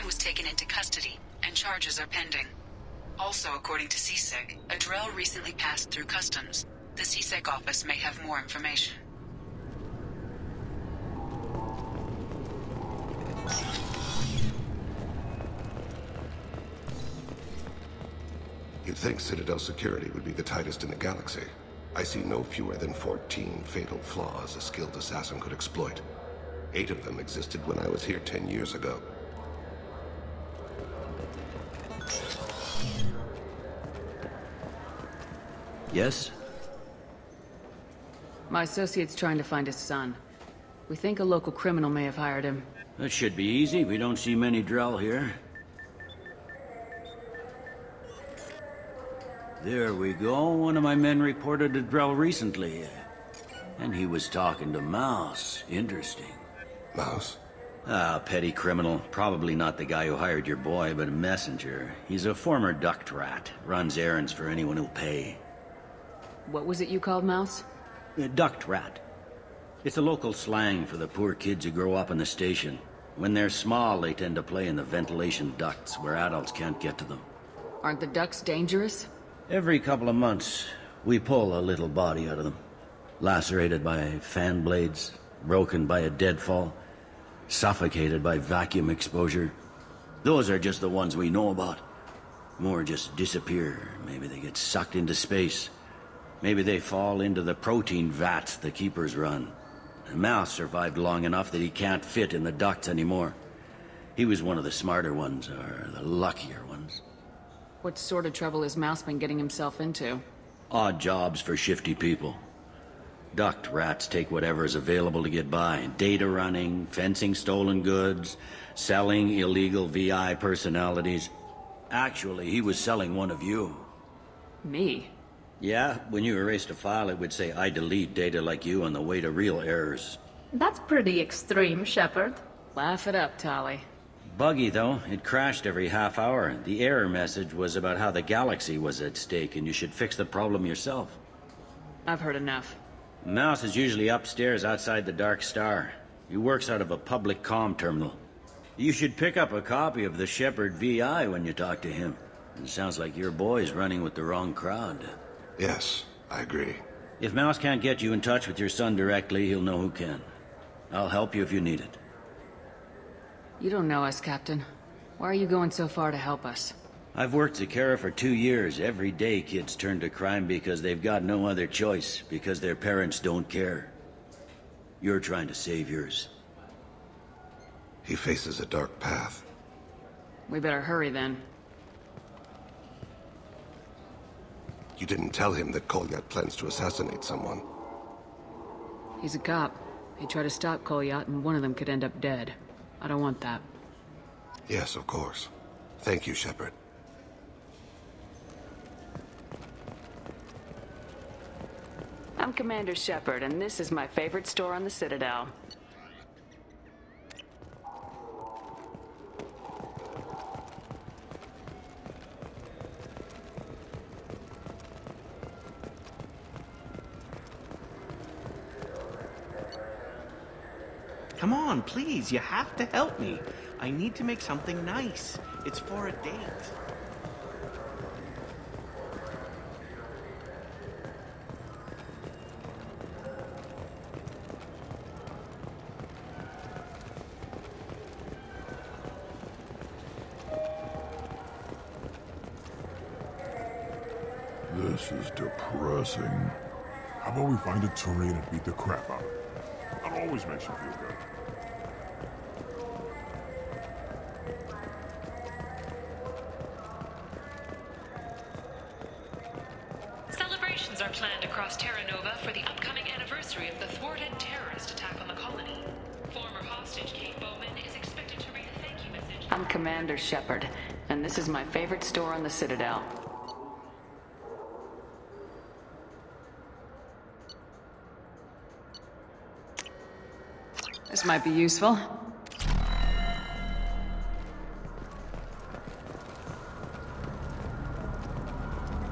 was taken into custody, and charges are pending. Also, according to CSEC, a Drell recently passed through customs. The CSEC office may have more information. You'd think Citadel security would be the tightest in the galaxy. I see no fewer than 14 fatal flaws a skilled assassin could exploit. 8 of them existed when I was here 10 years ago. Yes? My associate's trying to find his son. We think a local criminal may have hired him. That should be easy. We don't see many Drell here. There we go. One of my men reported a Drell recently. And he was talking to Mouse. Interesting. Mouse? Ah, petty criminal. Probably not the guy who hired your boy, but a messenger. He's a former duct rat. Runs errands for anyone who'll pay. What was it you called Mouse? A duct rat. It's a local slang for the poor kids who grow up in the station. When they're small, they tend to play in the ventilation ducts where adults can't get to them. Aren't the ducts dangerous? Every couple of months, we pull a little body out of them. Lacerated by fan blades, broken by a deadfall, suffocated by vacuum exposure. Those are just the ones we know about. More just disappear. Maybe they get sucked into space. Maybe they fall into the protein vats the keepers run. And Mouse survived long enough that he can't fit in the ducts anymore. He was one of the smarter ones, or the luckier ones. What sort of trouble has Mouse been getting himself into? Odd jobs for shifty people. Duct rats take whatever is available to get by. Data running, fencing stolen goods, selling illegal VI personalities. Actually, he was selling one of you. Me? Yeah, when you erased a file, it would say, I delete data like you on the way to real errors. That's pretty extreme, Shepard. Laugh it up, Tali. Buggy, though. It crashed every half hour. The error message was about how the galaxy was at stake, and you should fix the problem yourself. I've heard enough. Mouse is usually upstairs outside the Dark Star. He works out of a public comm terminal. You should pick up a copy of the Shepard VI when you talk to him. It sounds like your boy's running with the wrong crowd. Yes, I agree. If Mouse can't get you in touch with your son directly, he'll know who can. I'll help you if you need it. You don't know us, Captain. Why are you going so far to help us? I've worked Zakera for 2 years. Every day kids turn to crime because they've got no other choice, because their parents don't care. You're trying to save yours. He faces a dark path. We better hurry then. You didn't tell him that Kolyat plans to assassinate someone. He's a cop. He'd try to stop Kolyat and one of them could end up dead. I don't want that. Yes, of course. Thank you, Shepard. I'm Commander Shepard, and this is my favorite store on the Citadel. Come on, please, you have to help me. I need to make something nice. It's for a date. This is depressing. How about we find a terrain and beat the crap out of it? That always makes you feel good. Celebrations are planned across Terra Nova for the upcoming anniversary of the thwarted terrorist attack on the colony. Former hostage Kate Bowman is expected to read a thank you message. I'm Commander Shepard, and this is my favorite store on the Citadel. This might be useful.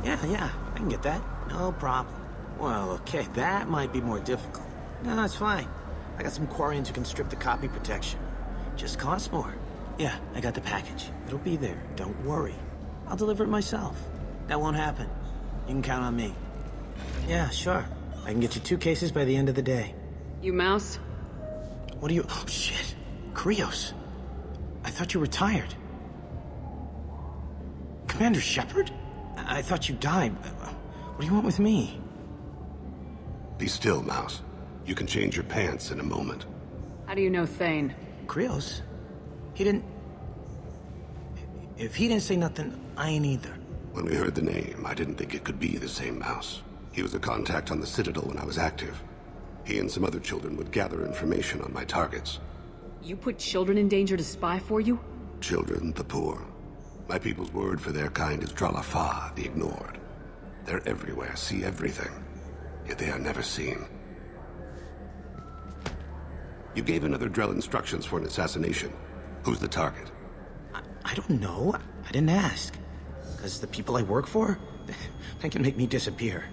Yeah, I can get that. No problem. Well, okay, that might be more difficult. No, it's fine. I got some Quarians who can strip the copy protection. Just costs more. Yeah, I got the package. It'll be there. Don't worry. I'll deliver it myself. That won't happen. You can count on me. Yeah, sure. I can get you 2 cases by the end of the day. You Mouse? What are you... Oh, shit. Krios. I thought you retired. Commander Shepard? I thought you died. What do you want with me? Be still, Mouse. You can change your pants in a moment. How do you know Thane? Krios? He didn't... If he didn't say nothing, I ain't either. When we heard the name, I didn't think it could be the same Mouse. He was a contact on the Citadel when I was active. He and some other children would gather information on my targets. You put children in danger to spy for you? Children, the poor. My people's word for their kind is Dralafa, the ignored. They're everywhere, see everything. Yet they are never seen. You gave another Drell instructions for an assassination. Who's the target? I don't know. I didn't ask. Because the people I work for, they can make me disappear.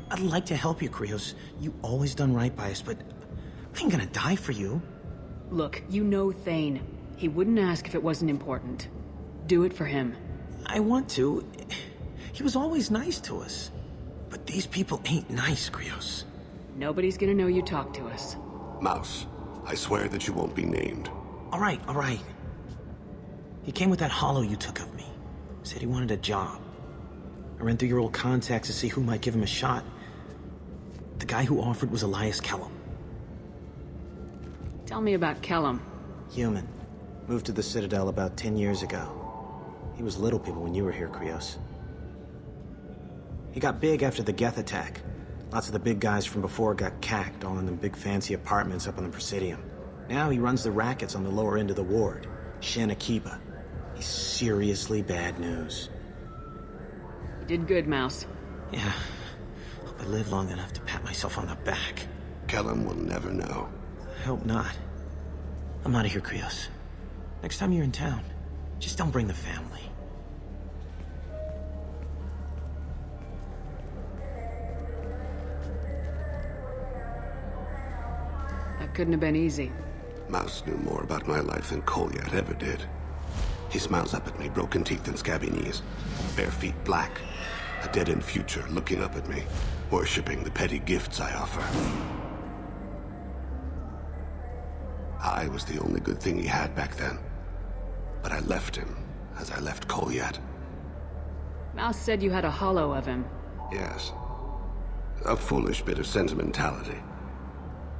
I'd like to help you, Krios. You always done right by us, but I ain't gonna die for you. Look, you know Thane. He wouldn't ask if it wasn't important. Do it for him. I want to. He was always nice to us. But these people ain't nice, Krios. Nobody's gonna know you talked to us. Mouse, I swear that you won't be named. All right. He came with that hollow you took of me. Said he wanted a job. I ran through your old contacts to see who might give him a shot. The guy who offered was Elias Kellum. Tell me about Kellum. Human. Moved to the Citadel about 10 years ago. He was little people when you were here, Krios. He got big after the Geth attack. Lots of the big guys from before got cacked, all in them big fancy apartments up on the Presidium. Now he runs the rackets on the lower end of the ward, Shin Akiba. He's seriously bad news. You did good, Mouse. Yeah. Hope I live long enough to pat myself on the back. Kellum will never know. I hope not. I'm out of here, Krios. Next time you're in town, just don't bring the family. That couldn't have been easy. Mouse knew more about my life than Kolyat ever did. He smiles up at me, broken teeth and scabby knees, bare feet black, a dead-end future looking up at me, worshipping the petty gifts I offer. I was the only good thing he had back then, but I left him as I left Kolyat. Mouse said you had a hollow of him. Yes. A foolish bit of sentimentality.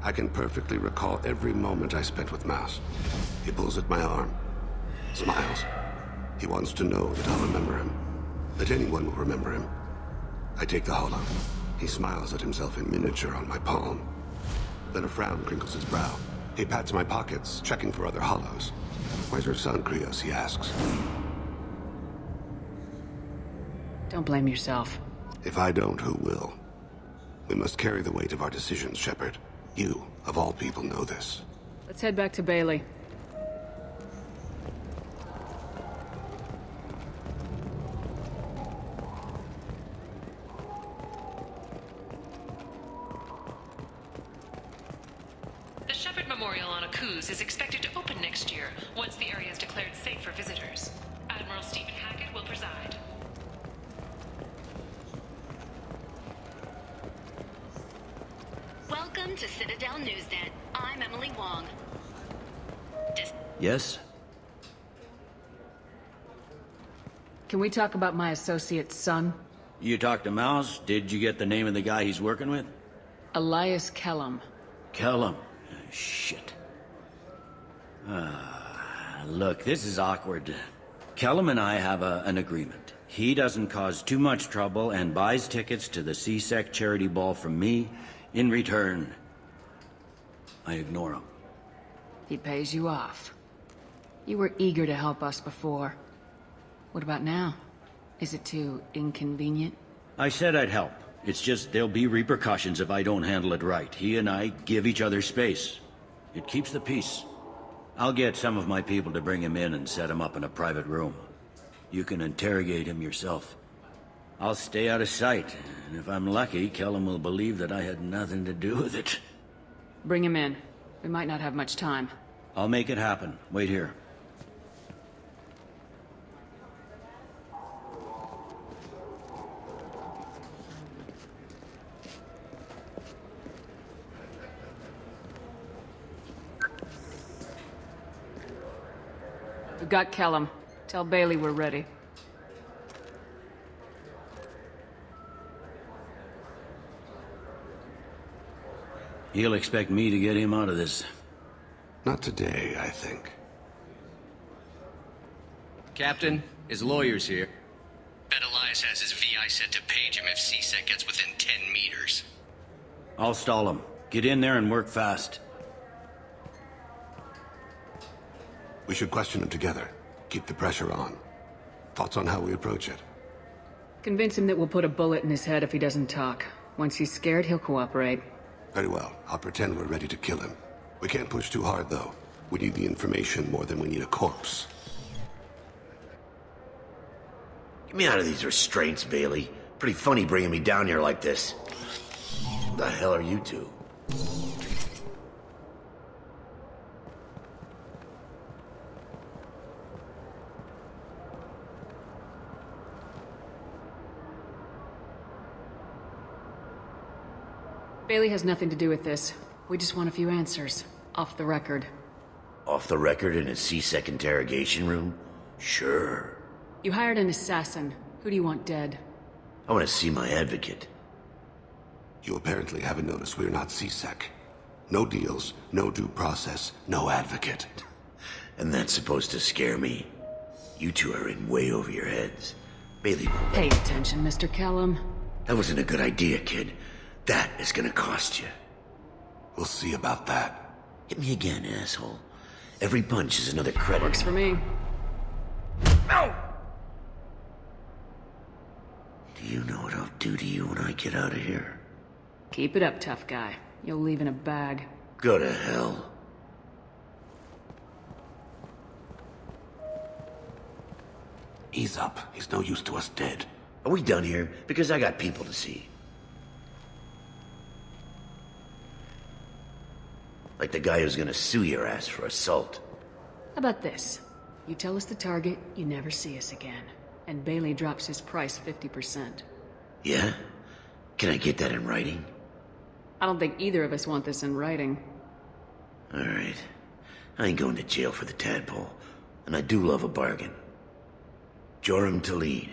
I can perfectly recall every moment I spent with Mouse. He pulls at my arm, smiles. He wants to know that I'll remember him, that anyone will remember him. I take the hollow. He smiles at himself in miniature on my palm. Then a frown crinkles his brow. He pats my pockets, checking for other hollows. Where's your son, Krios, he asks. Don't blame yourself. If I don't, who will? We must carry the weight of our decisions, Shepard. You, of all people, know this. Let's head back to Bailey. The Shepard Memorial on Akuz is expected to open next year, once the area is declared safe for visitors. Admiral Stephen Hackett will preside. Welcome to Citadel Newsnet. I'm Emily Wong. Yes? Can we talk about my associate's son? You talked to Mouse? Did you get the name of the guy he's working with? Elias Kellum. Kellum. Shit. Look, this is awkward. Kellum and I have an agreement. He doesn't cause too much trouble and buys tickets to the CSEC charity ball from me. In return, I ignore him. He pays you off. You were eager to help us before. What about now? Is it too inconvenient? I said I'd help. It's just there'll be repercussions if I don't handle it right. He and I give each other space. It keeps the peace. I'll get some of my people to bring him in and set him up in a private room. You can interrogate him yourself. I'll stay out of sight, and if I'm lucky, Kellum will believe that I had nothing to do with it. Bring him in. We might not have much time. I'll make it happen. Wait here. We've got Kellum. Tell Bailey we're ready. He'll expect me to get him out of this. Not today, I think. Captain, his lawyer's here. Bet Elias has his VI set to page him if CSEC gets within 10 meters. I'll stall him. Get in there and work fast. We should question him together. Keep the pressure on. Thoughts on how we approach it? Convince him that we'll put a bullet in his head if he doesn't talk. Once he's scared, he'll cooperate. Very well. I'll pretend we're ready to kill him. We can't push too hard, though. We need the information more than we need a corpse. Get me out of these restraints, Bailey. Pretty funny bringing me down here like this. Who the hell are you two? Bailey has nothing to do with this. We just want a few answers. Off the record. Off the record in a CSEC interrogation room? Sure. You hired an assassin. Who do you want dead? I want to see my advocate. You apparently haven't noticed we're not CSEC. No deals, no due process, no advocate. And that's supposed to scare me? You two are in way over your heads. Bailey... Pay attention, Mr. Kellum. That wasn't a good idea, kid. That is gonna cost you. We'll see about that. Hit me again, asshole. Every punch is another credit. Works for me. No! Do you know what I'll do to you when I get out of here? Keep it up, tough guy. You'll leave in a bag. Go to hell. Ease up. He's no use to us dead. Are we done here? Because I got people to see. Like the guy who's gonna sue your ass for assault. How about this? You tell us the target, you never see us again. And Bailey drops his price 50%. Yeah? Can I get that in writing? I don't think either of us want this in writing. Alright. I ain't going to jail for the tadpole. And I do love a bargain. Joram Talid.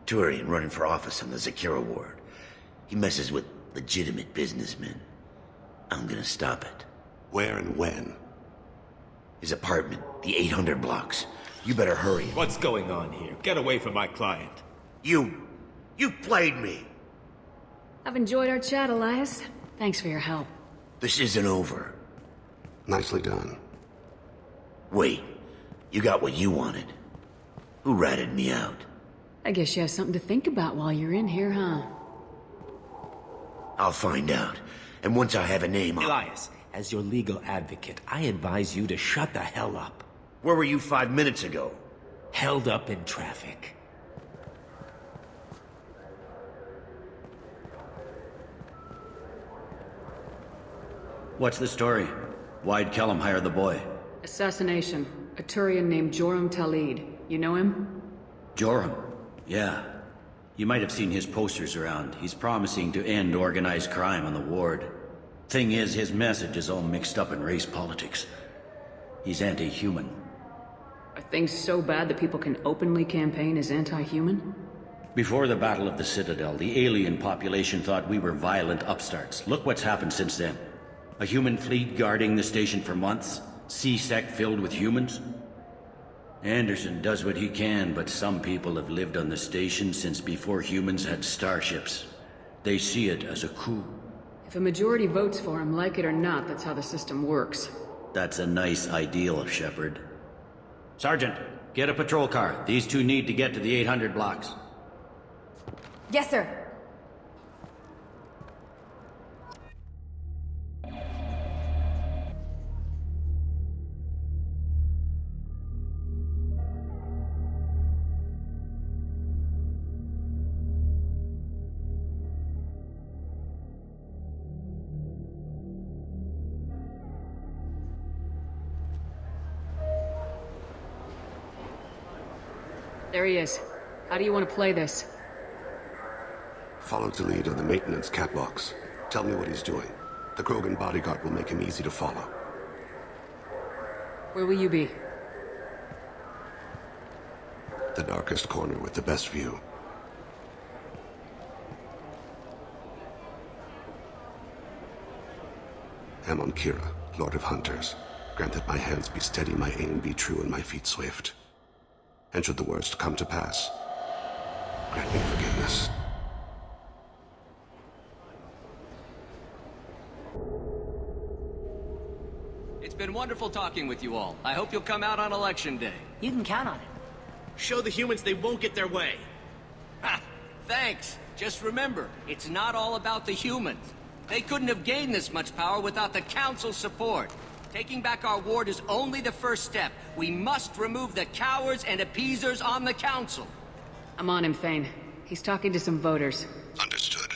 Turian running for office on the Zakira ward. He messes with legitimate businessmen. I'm gonna stop it. Where and when? His apartment, the 800 blocks. You better hurry. What's going on here? Get away from my client. You played me. I've enjoyed our chat, Elias. Thanks for your help. This isn't over. Nicely done. Wait, you got what you wanted. Who ratted me out? I guess you have something to think about while you're in here, huh? I'll find out. And once I have a name, Elias, as your legal advocate, I advise you to shut the hell up. Where were you 5 minutes ago? Held up in traffic. What's the story? Why'd Kellum hire the boy? Assassination. A Turian named Joram Talid. You know him? Joram? Yeah. You might have seen his posters around. He's promising to end organized crime on the ward. Thing is, his message is all mixed up in race politics. He's anti-human. Are things so bad that people can openly campaign as anti-human? Before the Battle of the Citadel, the alien population thought we were violent upstarts. Look what's happened since then. A human fleet guarding the station for months. CSEC filled with humans. Anderson does what he can, but some people have lived on the station since before humans had starships. They see it as a coup. If a majority votes for him, like it or not, that's how the system works. That's a nice ideal, Shepard. Sergeant, get a patrol car. These two need to get to the 800 blocks. Yes, sir. There he is. How do you want to play this? Follow Talid on the maintenance catwalks. Tell me what he's doing. The Krogan bodyguard will make him easy to follow. Where will you be? The darkest corner with the best view. Amon Kira, Lord of Hunters. Grant that my hands be steady, my aim be true, and my feet swift. And should the worst come to pass, grant me forgiveness. It's been wonderful talking with you all. I hope you'll come out on Election Day. You can count on it. Show the humans they won't get their way. Ha! Thanks. Just remember, it's not all about the humans. They couldn't have gained this much power without the Council's support. Taking back our ward is only the first step. We must remove the cowards and appeasers on the Council. I'm on him, Thane. He's talking to some voters. Understood.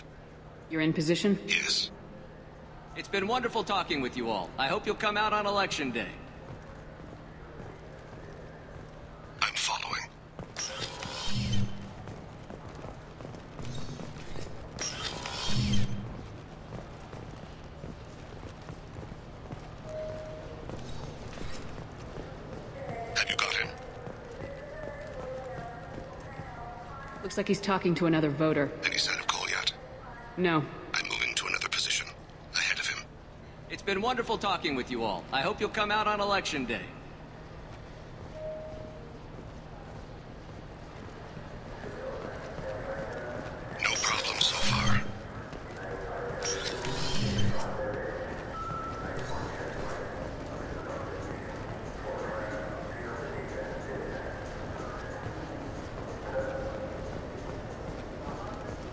You're in position? Yes. It's been wonderful talking with you all. I hope you'll come out on Election Day. I'm following. Have you got him? Looks like he's talking to another voter. Any sign of call yet? No. I'm moving to another position. Ahead of him. It's been wonderful talking with you all. I hope you'll come out on Election Day. No problem so far.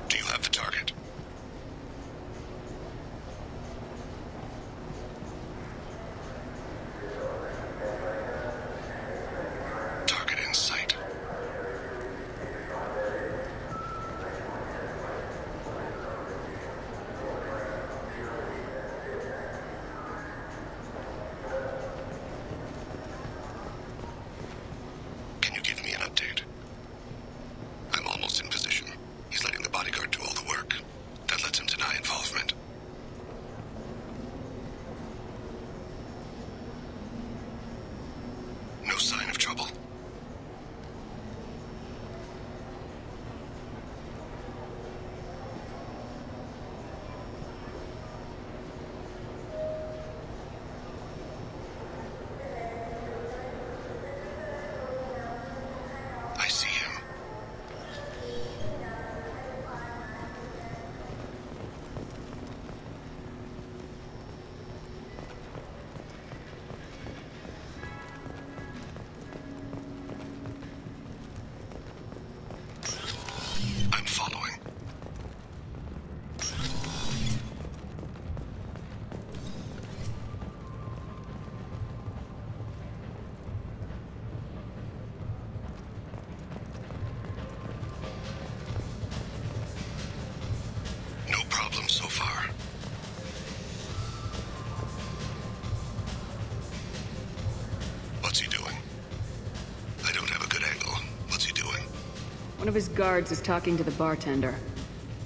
Do you have the target? Target in sight. Can you give me an update? I'm almost in position. He's letting the bodyguard do all the work. That lets him deny involvement. No sign of trouble. I see him. I'm following. No problem so far. What's he doing? I don't have a good angle. What's he doing? One of his guards is talking to the bartender.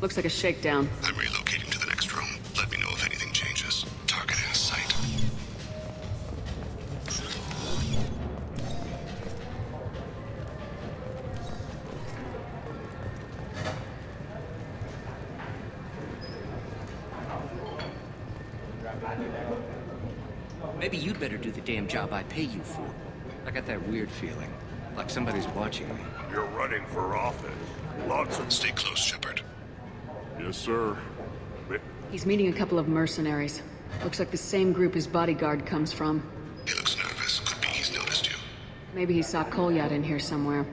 Looks like a shakedown. I'm relocating to the next room. Let me know if anything changes. Target in sight. Maybe you'd better do the damn job I pay you for. I got that weird feeling, like somebody's watching me. You're running for office. Lots of... Stay close, Shepard. Yes, sir. He's meeting a couple of mercenaries. Looks like the same group his bodyguard comes from. He looks nervous. Could be he's noticed you. Maybe he saw Kolyat in here somewhere.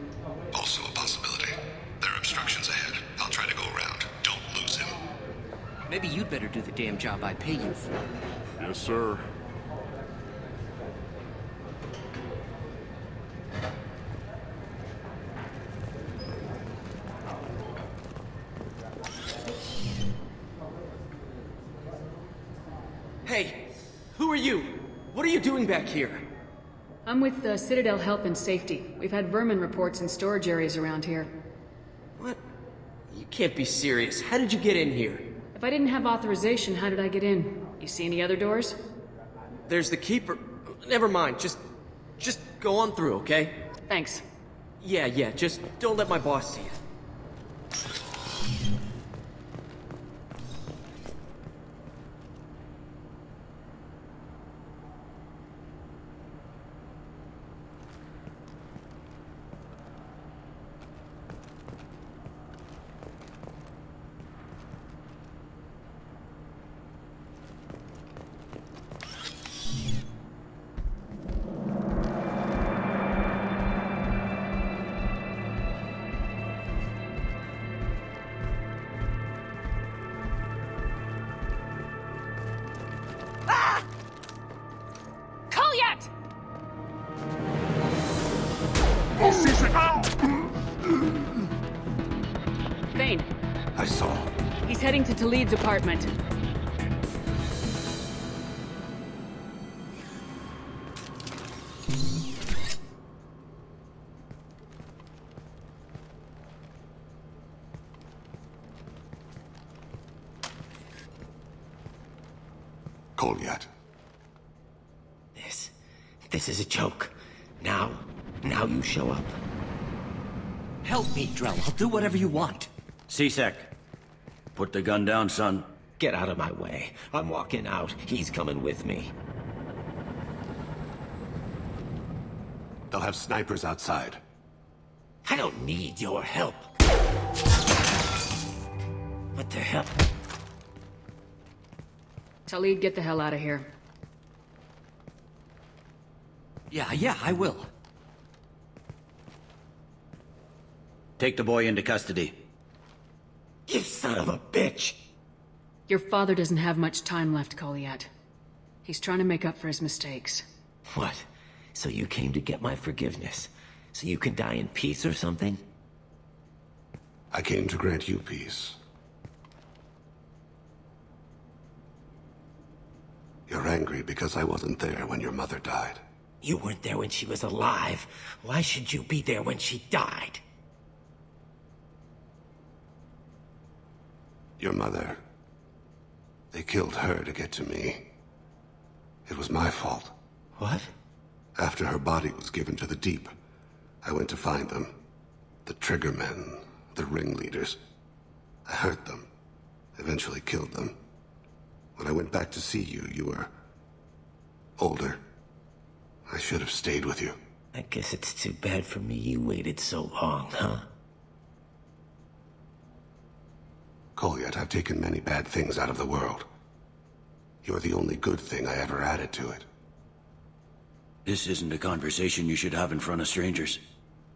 Also a possibility. There are obstructions ahead. I'll try to go around. Don't lose him. Maybe you'd better do the damn job I pay you for. Yes, sir. Hey, who are you? What are you doing back here? I'm with the Citadel Health and Safety. We've had vermin reports in storage areas around here. What? You can't be serious. How did you get in here? If I didn't have authorization, how did I get in? You see any other doors? There's the Keeper. Never mind. Just go on through, okay? Thanks. Yeah, just don't let my boss see it. Thane. I saw. He's heading to Talid's apartment. Kolyat. This is a joke. Now you show up. Help me, Drell. I'll do whatever you want. C-Sec. Put the gun down, son. Get out of my way. I'm walking out. He's coming with me. They'll have snipers outside. I don't need your help. What the hell? Talid, get the hell out of here. Yeah, I will. Take the boy into custody. You son of a bitch! Your father doesn't have much time left, Kolyat. He's trying to make up for his mistakes. What? So you came to get my forgiveness? So you can die in peace or something? I came to grant you peace. You're angry because I wasn't there when your mother died. You weren't there when she was alive. Why should you be there when she died? Your mother... They killed her to get to me. It was my fault. What? After her body was given to the Deep, I went to find them. The Triggermen, the ringleaders. I hurt them. Eventually killed them. When I went back to see you, you were... older. I should have stayed with you. I guess it's too bad for me you waited so long, huh? Kolyat, I've taken many bad things out of the world. You're the only good thing I ever added to it. This isn't a conversation you should have in front of strangers.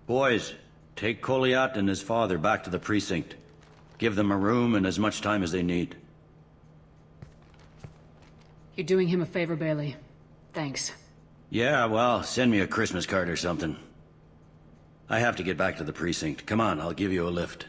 Boys, take Kolyat and his father back to the precinct. Give them a room and as much time as they need. You're doing him a favor, Bailey. Thanks. Yeah, well, send me a Christmas card or something. I have to get back to the precinct. Come on, I'll give you a lift.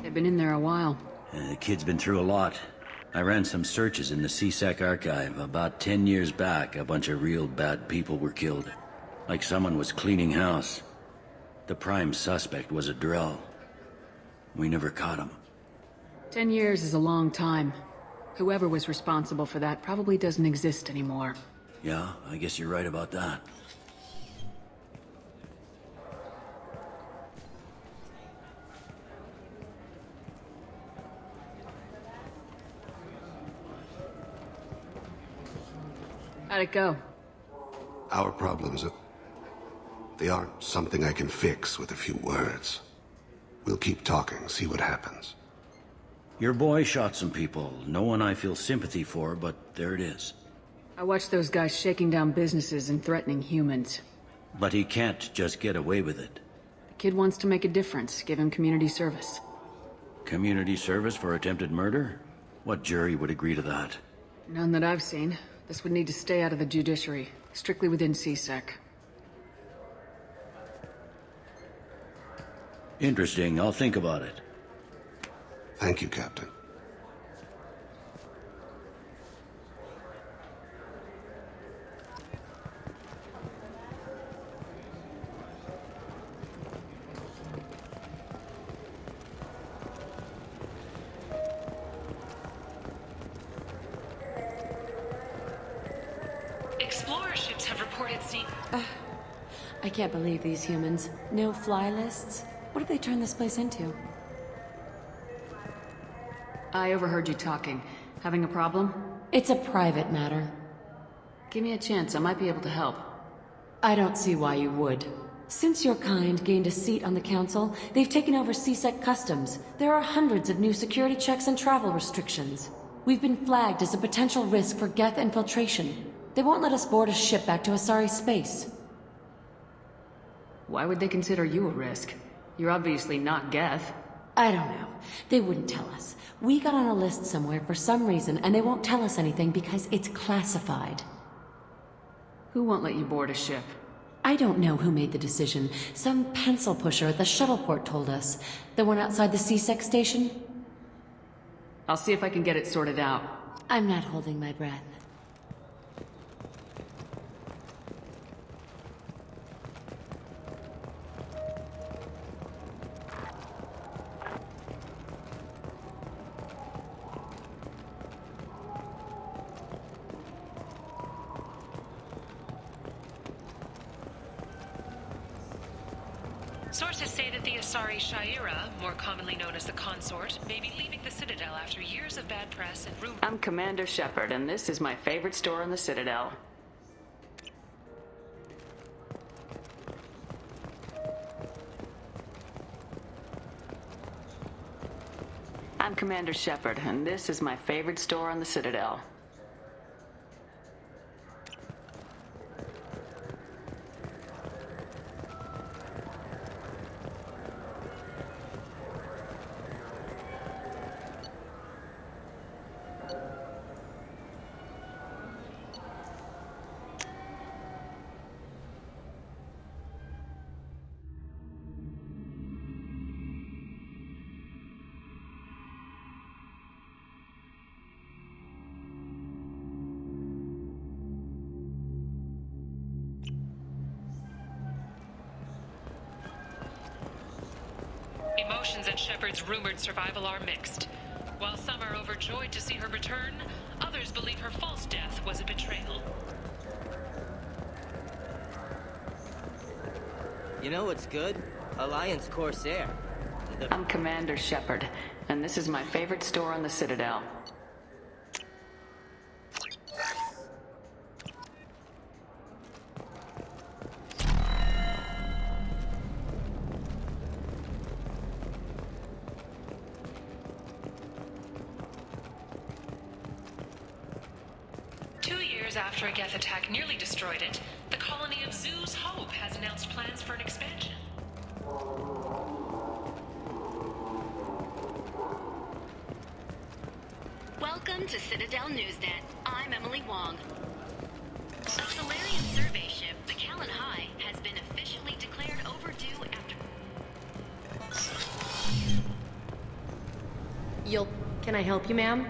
They've been in there a while. The kid's been through a lot. I ran some searches in the C-Sec archive. About 10 years back, a bunch of real bad people were killed. Like someone was cleaning house. The prime suspect was a Drell. We never caught him. 10 years is a long time. Whoever was responsible for that probably doesn't exist anymore. Yeah, I guess you're right about that. How'd it go? Our problems they aren't something I can fix with a few words. We'll keep talking, see what happens. Your boy shot some people. No one I feel sympathy for, but there it is. I watched those guys shaking down businesses and threatening humans. But he can't just get away with it. The kid wants to make a difference. Give him community service. Community service for attempted murder? What jury would agree to that? None that I've seen. This would need to stay out of the judiciary. Strictly within CSEC. Interesting. I'll think about it. Thank you, Captain. Explorer ships have reported seeing... I can't believe these humans. No fly lists? What have they turned this place into? I overheard you talking. Having a problem? It's a private matter. Give me a chance, I might be able to help. I don't see why you would. Since your kind gained a seat on the council, they've taken over CSEC customs. There are hundreds of new security checks and travel restrictions. We've been flagged as a potential risk for Geth infiltration. They won't let us board a ship back to Asari space. Why would they consider you a risk? You're obviously not Geth. I don't know. They wouldn't tell us. We got on a list somewhere for some reason, and they won't tell us anything because it's classified. Who won't let you board a ship? I don't know who made the decision. Some pencil pusher at the shuttle port told us. The one outside the CSEC station? I'll see if I can get it sorted out. I'm not holding my breath. Sources say that the Asari Shaira, more commonly known as the Consort, may be leaving the Citadel after years of bad press and rumors. I'm Commander Shepard, and this is my favorite store in the Citadel. I'm Commander Shepard, and this is my favorite store on the Citadel. Emotions at Shepard's rumored survival are mixed. While some are overjoyed to see her return, others believe her false death was a betrayal. You know what's good? Alliance Corsair. I'm Commander Shepard, and this is my favorite store on the Citadel. After a Geth attack nearly destroyed it, the colony of Zoo's Hope has announced plans for an expansion. Welcome to Citadel Newsnet. I'm Emily Wong. A Solarian survey ship, the Kellum High, has been officially declared overdue after... Can I help you, ma'am?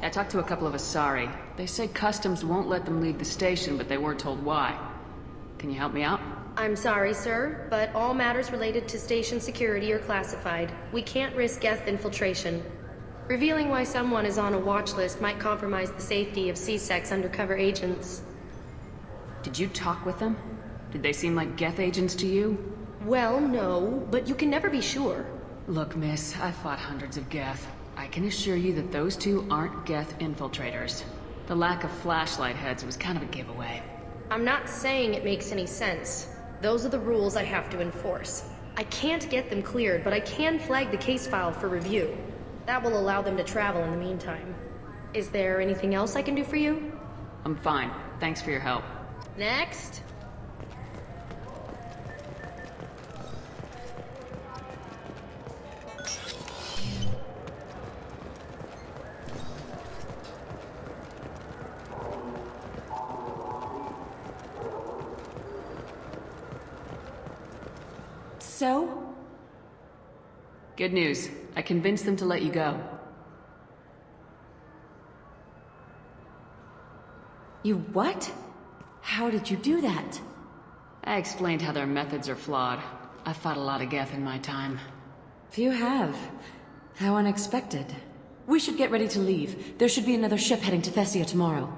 I talked to a couple of Asari. They say customs won't let them leave the station, but they weren't told why. Can you help me out? I'm sorry, sir, but all matters related to station security are classified. We can't risk Geth infiltration. Revealing why someone is on a watch list might compromise the safety of CSEC's undercover agents. Did you talk with them? Did they seem like Geth agents to you? Well, no, but you can never be sure. Look, miss, I've fought hundreds of Geth. I can assure you that those two aren't Geth infiltrators. The lack of flashlight heads was kind of a giveaway. I'm not saying it makes any sense. Those are the rules I have to enforce. I can't get them cleared, but I can flag the case file for review. That will allow them to travel in the meantime. Is there anything else I can do for you? I'm fine. Thanks for your help. Next. So? Good news. I convinced them to let you go. You what? How did you do that? I explained how their methods are flawed. I've fought a lot of Geth in my time. Few have. How unexpected. We should get ready to leave. There should be another ship heading to Thessia tomorrow.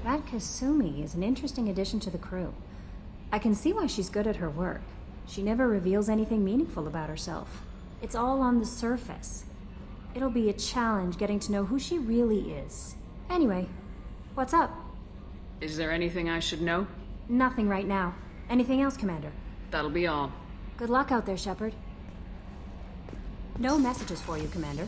That Kasumi is an interesting addition to the crew. I can see why she's good at her work. She never reveals anything meaningful about herself. It's all on the surface. It'll be a challenge getting to know who she really is. Anyway, what's up? Is there anything I should know? Nothing right now. Anything else, Commander? That'll be all. Good luck out there, Shepard. No messages for you, Commander.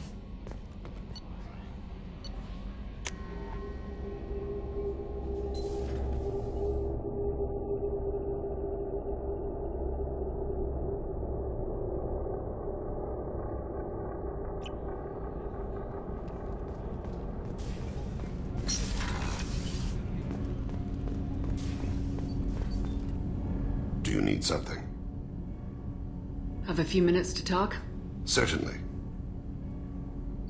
Do you need something? Have a few minutes to talk? Certainly.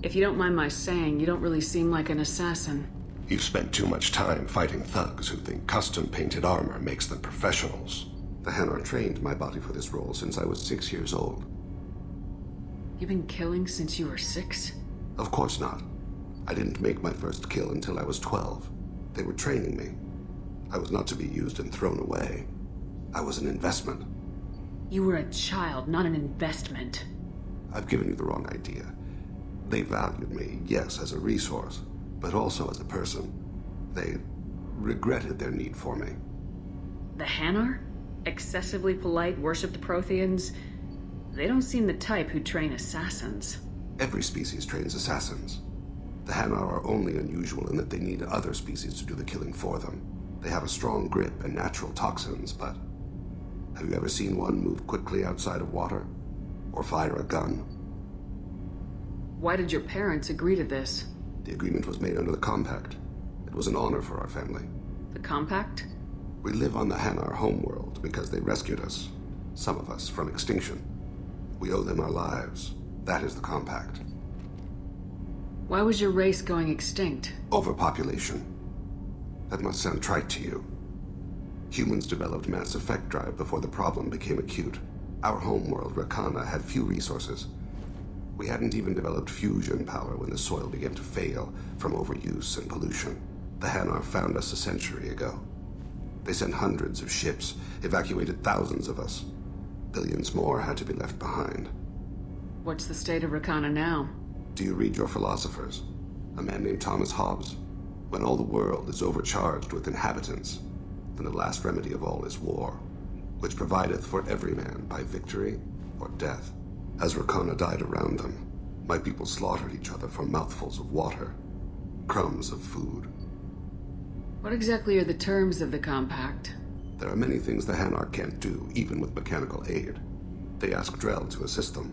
If you don't mind my saying, you don't really seem like an assassin. You've spent too much time fighting thugs who think custom-painted armor makes them professionals. The Hanar trained my body for this role since I was 6 years old. You've been killing since you were 6? Of course not. I didn't make my first kill until I was 12. They were training me. I was not to be used and thrown away. I was an investment. You were a child, not an investment. I've given you the wrong idea. They valued me, yes, as a resource, but also as a person. They regretted their need for me. The Hanar? Excessively polite, worship the Protheans? They don't seem the type who train assassins. Every species trains assassins. The Hanar are only unusual in that they need other species to do the killing for them. They have a strong grip and natural toxins, but have you ever seen one move quickly outside of water? Or fire a gun? Why did your parents agree to this? The agreement was made under the Compact. It was an honor for our family. The Compact? We live on the Hanar homeworld because they rescued us, some of us, from extinction. We owe them our lives. That is the Compact. Why was your race going extinct? Overpopulation. That must sound trite to you. Humans developed mass effect drive before the problem became acute. Our homeworld, Rakana, had few resources. We hadn't even developed fusion power when the soil began to fail from overuse and pollution. The Hanar found us a century ago. They sent hundreds of ships, evacuated thousands of us. Billions more had to be left behind. What's the state of Rakana now? Do you read your philosophers? A man named Thomas Hobbes? When all the world is overcharged with inhabitants, then the last remedy of all is war, which provideth for every man by victory or death. As Rakana died around them, My people slaughtered each other for mouthfuls of water, crumbs of food. What exactly are the terms of the compact? There are many things the Hanar can't do, even with mechanical aid. They ask Drell to assist them.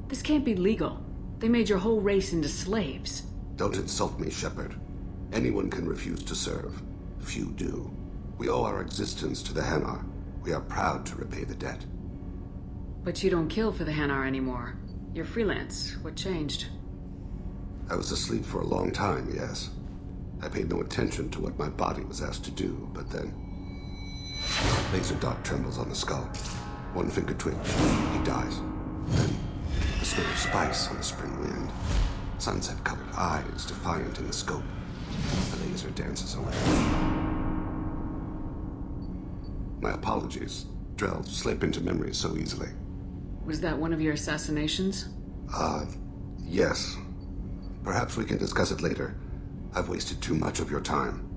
This can't be legal. They made your whole race into slaves. Don't insult me, Shepard. Anyone can refuse to serve. Few do. We owe our existence to the Hanar. We are proud to repay the debt. But you don't kill for the Hanar anymore. You're freelance. What changed? I was asleep for a long time, yes. I paid no attention to what my body was asked to do, but then... Laser dot trembles on the skull. One finger twitch. He dies. Then, the smell of spice on the spring wind. Sunset-colored eyes defiant in the scope. The laser dances away. My apologies. Drell slip into memory so easily. Was that one of your assassinations? Yes. Perhaps we can discuss it later. I've wasted too much of your time.